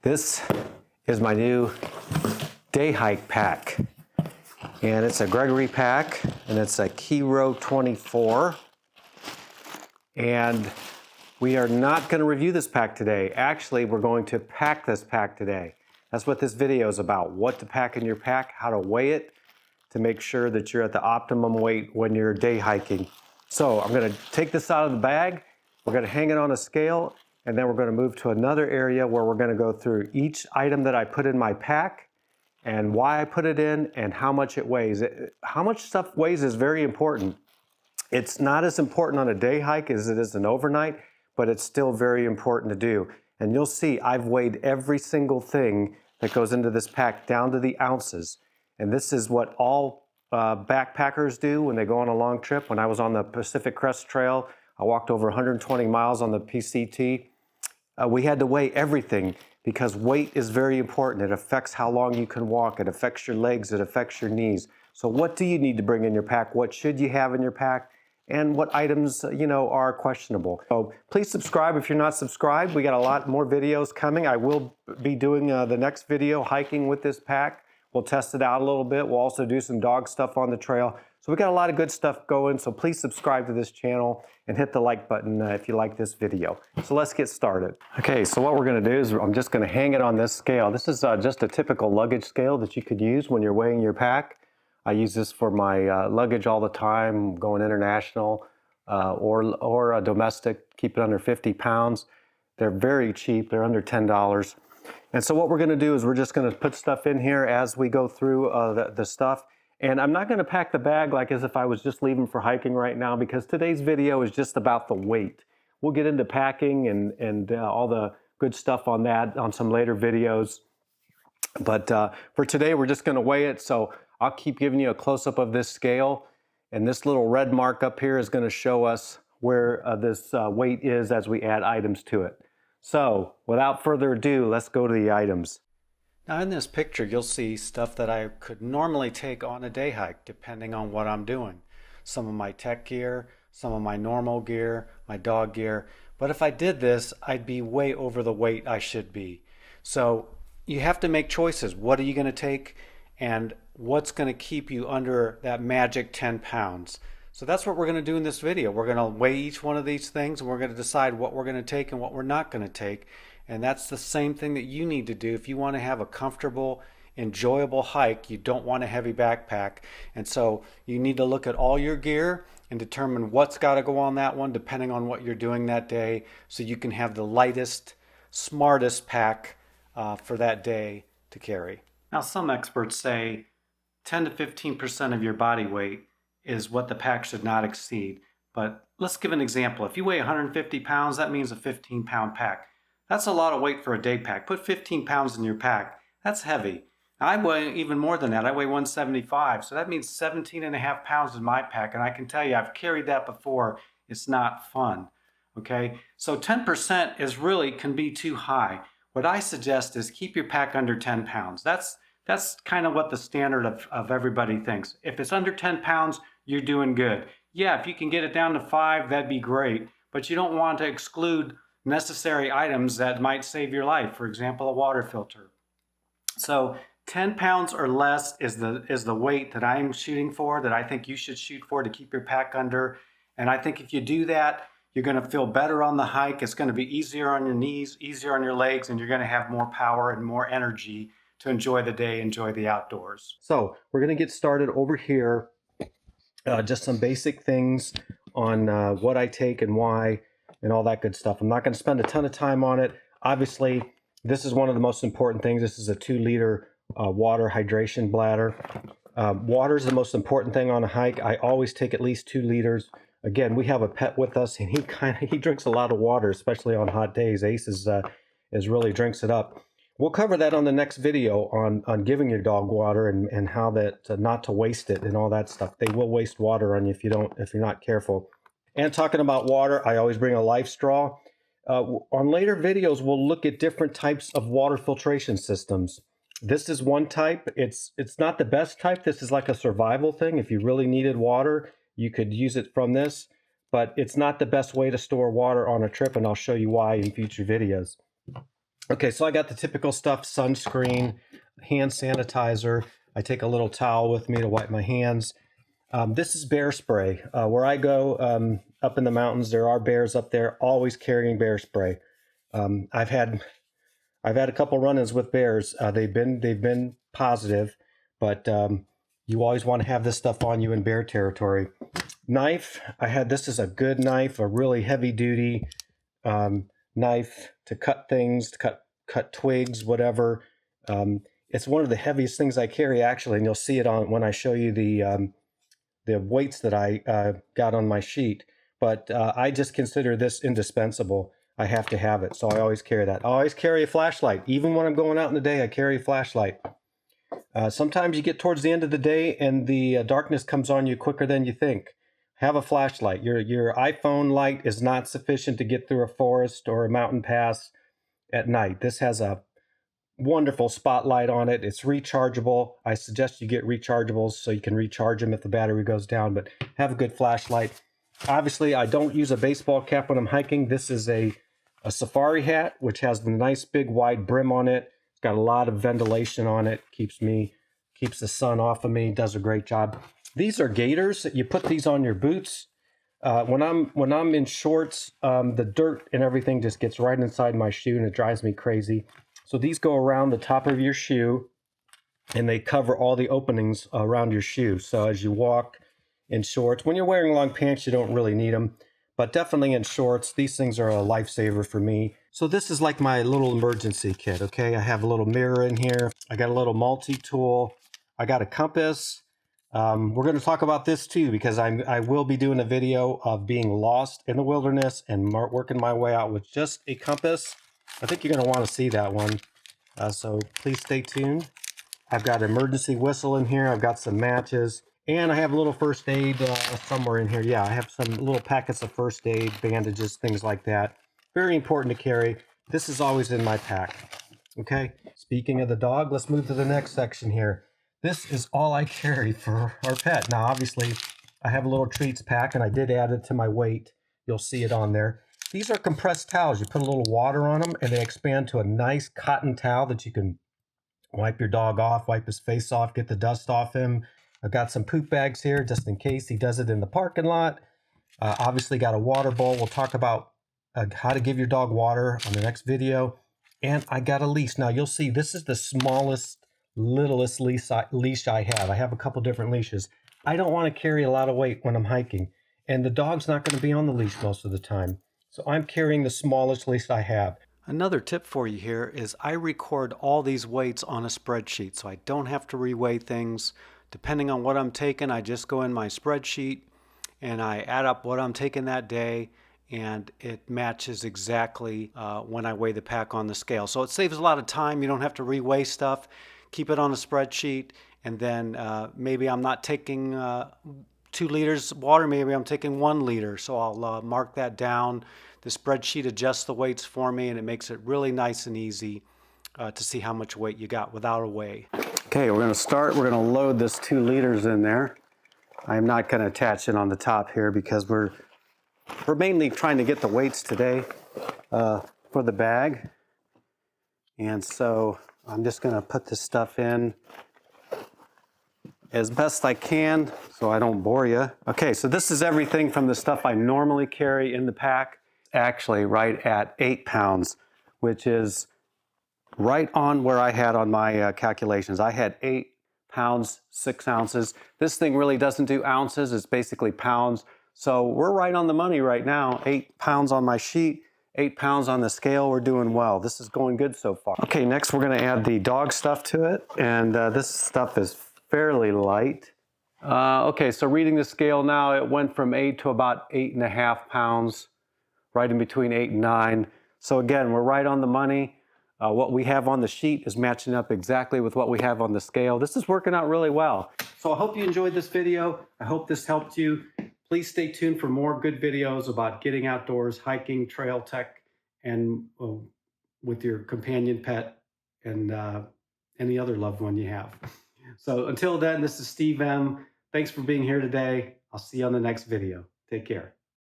This is my new day hike pack, and it's a Gregory pack, and it's a Kiro 24. And we are not going to review this pack today. Actually, we're going to pack this pack today. That's what this video is about, what to pack in your pack, how to weigh it to make sure that you're at the optimum weight when you're day hiking. So I'm going to take this out of the bag, we're going to hang it on a scale, and then we're going to move to another area where we're going to go through each item that I put in my pack and why I put it in and how much it weighs. How much stuff weighs is very important. It's not as important on a day hike as it is an overnight, but it's still very important to do. And you'll see I've weighed every single thing that goes into this pack down to the ounces. And this is what all backpackers do when they go on a long trip. When I was on the Pacific Crest Trail, I walked over 120 miles on the PCT. We had to weigh everything because weight is very important. It affects how long you can walk. It affects your legs. It affects your knees. So what do you need to bring in your pack? What should you have in your pack? And what items, are questionable. So please subscribe if you're not subscribed. We got a lot more videos coming. I will be doing the next video hiking with this pack. We'll test it out a little bit. We'll also do some dog stuff on the trail. So we got a lot of good stuff going. So please subscribe to this channel and hit the like button if you like this video. So let's get started. Okay, so what we're gonna do is I'm just gonna hang it on this scale. This is just a typical luggage scale that you could use when you're weighing your pack. I use this for my luggage all the time, going international or domestic, keep it under 50 pounds. They're very cheap, they're under $10. And so what we're gonna do is we're just gonna put stuff in here as we go through the stuff. And I'm not gonna pack the bag like as if I was just leaving for hiking right now, because today's video is just about the weight. We'll get into packing and all the good stuff on that on some later videos. But for today, we're just gonna weigh it. So I'll keep giving you a close-up of this scale. And this little red mark up here is gonna show us where this weight is as we add items to it. So without further ado, let's go to the items. Now in this picture, you'll see stuff that I could normally take on a day hike, depending on what I'm doing. Some of my tech gear, some of my normal gear, my dog gear. But if I did this, I'd be way over the weight I should be. So you have to make choices. What are you gonna take? And what's gonna keep you under that magic 10 pounds? So that's what we're gonna do in this video. We're gonna weigh each one of these things, and we're gonna decide what we're gonna take and what we're not gonna take. And that's the same thing that you need to do if you want to have a comfortable, enjoyable hike. You don't want a heavy backpack. And so you need to look at all your gear and determine what's got to go on that one depending on what you're doing that day, so you can have the lightest, smartest pack for that day to carry. Now some experts say 10 to 15% of your body weight is what the pack should not exceed. But let's give an example. If you weigh 150 pounds, that means a 15-pound pack. That's a lot of weight for a day pack. Put 15 pounds in your pack. That's heavy. I weigh even more than that. I weigh 175, so that means 17 and a half pounds in my pack, and I can tell you I've carried that before. It's not fun, okay? So 10% can be too high. What I suggest is keep your pack under 10 pounds. That's kind of what the standard of everybody thinks. If it's under 10 pounds, you're doing good. Yeah, if you can get it down to 5, that'd be great, but you don't want to exclude necessary items that might save your life. For example, a water filter. So 10 pounds or less is the weight that I'm shooting for, that I think you should shoot for to keep your pack under. And I think if you do that, you're going to feel better on the hike. It's going to be easier on your knees, easier on your legs, and you're going to have more power and more energy to enjoy the day, enjoy the outdoors. So we're going to get started over here. Just some basic things on what I take and why, and all that good stuff. I'm not going to spend a ton of time on it. Obviously, this is one of the most important things. This is a 2-liter water hydration bladder. Water is the most important thing on a hike. I always take at least 2 liters. Again, we have a pet with us, and he drinks a lot of water, especially on hot days. Ace is really drinks it up. We'll cover that on the next video on giving your dog water and how that not to waste it and all that stuff. They will waste water on you if you're not careful. And talking about water, I always bring a life straw. On later videos, we'll look at different types of water filtration systems. This is one type. It's not the best type. This is like a survival thing. If you really needed water, you could use it from this. But it's not the best way to store water on a trip, and I'll show you why in future videos. Okay, so I got the typical stuff: sunscreen, hand sanitizer. I take a little towel with me to wipe my hands. This is bear spray. Where I go, up in the mountains, there are bears up there. Always carrying bear spray. I've had a couple run-ins with bears. They've been positive, but you always want to have this stuff on you in bear territory. Knife. This is a good knife, a really heavy-duty knife to cut things, to cut twigs, whatever. It's one of the heaviest things I carry, actually, and you'll see it on when I show you the weights that I got on my sheet. But I just consider this indispensable. I have to have it, so I always carry that. I always carry a flashlight. Even when I'm going out in the day, I carry a flashlight. Sometimes you get towards the end of the day and the darkness comes on you quicker than you think. Have a flashlight. Your iPhone light is not sufficient to get through a forest or a mountain pass at night. This has a wonderful spotlight on it. It's rechargeable. I suggest you get rechargeables so you can recharge them if the battery goes down, but have a good flashlight. Obviously, I don't use a baseball cap when I'm hiking. This is a safari hat, which has the nice big wide brim on it. It's got a lot of ventilation on it. Keeps the sun off of me. Does a great job. These are gaiters. You put these on your boots. When I'm in shorts, the dirt and everything just gets right inside my shoe and it drives me crazy. So these go around the top of your shoe and they cover all the openings around your shoe. So as you walk in shorts, when you're wearing long pants, you don't really need them. But definitely in shorts, these things are a lifesaver for me. So this is like my little emergency kit, okay? I have a little mirror in here. I got a little multi-tool. I got a compass. We're going to talk about this too, because I will be doing a video of being lost in the wilderness and working my way out with just a compass. I think you're going to want to see that one. So please stay tuned. I've got an emergency whistle in here. I've got some matches. And I have a little first aid somewhere in here. Yeah, I have some little packets of first aid, bandages, things like that. Very important to carry. This is always in my pack. Okay, speaking of the dog, let's move to the next section here. This is all I carry for our pet. Now, obviously, I have a little treats pack, and I did add it to my weight. You'll see it on there. These are compressed towels. You put a little water on them, and they expand to a nice cotton towel that you can wipe your dog off, wipe his face off, get the dust off him. I've got some poop bags here just in case he does it in the parking lot. Obviously got a water bowl. We'll talk about how to give your dog water on the next video. And I got a leash. Now you'll see this is the smallest, littlest leash I have. I have a couple different leashes. I don't want to carry a lot of weight when I'm hiking. And the dog's not going to be on the leash most of the time. So I'm carrying the smallest leash I have. Another tip for you here is I record all these weights on a spreadsheet so I don't have to reweigh things. Depending on what I'm taking, I just go in my spreadsheet and I add up what I'm taking that day, and it matches exactly when I weigh the pack on the scale. So it saves a lot of time. You don't have to reweigh stuff. Keep it on a spreadsheet, and then maybe I'm not taking 2 liters water, maybe I'm taking 1 liter. So I'll mark that down. The spreadsheet adjusts the weights for me, and it makes it really nice and easy to see how much weight you got without a weigh. Okay, we're going to start. We're going to load this 2 liters in there. I'm not going to attach it on the top here because we're mainly trying to get the weights today for the bag. And so I'm just going to put this stuff in as best I can so I don't bore you. Okay, so this is everything from the stuff I normally carry in the pack, actually right at 8 pounds, which is right on where I had on my calculations. I had 8 pounds, 6 ounces. This thing really doesn't do ounces, it's basically pounds. So we're right on the money right now. 8 pounds on my sheet, 8 pounds on the scale. We're doing well. This is going good so far. Okay, next we're gonna add the dog stuff to it. And this stuff is fairly light. Okay, so reading the scale now, it went from 8 to about 8.5 pounds, right in between 8 and 9. So again, we're right on the money. What we have on the sheet is matching up exactly with what we have on the scale. This is working out really well. So I hope you enjoyed this video. I hope this helped you. Please stay tuned for more good videos about getting outdoors, hiking, trail tech, and with your companion pet and any other loved one you have. So until then, this is Steve M. Thanks for being here today. I'll see you on the next video. Take care.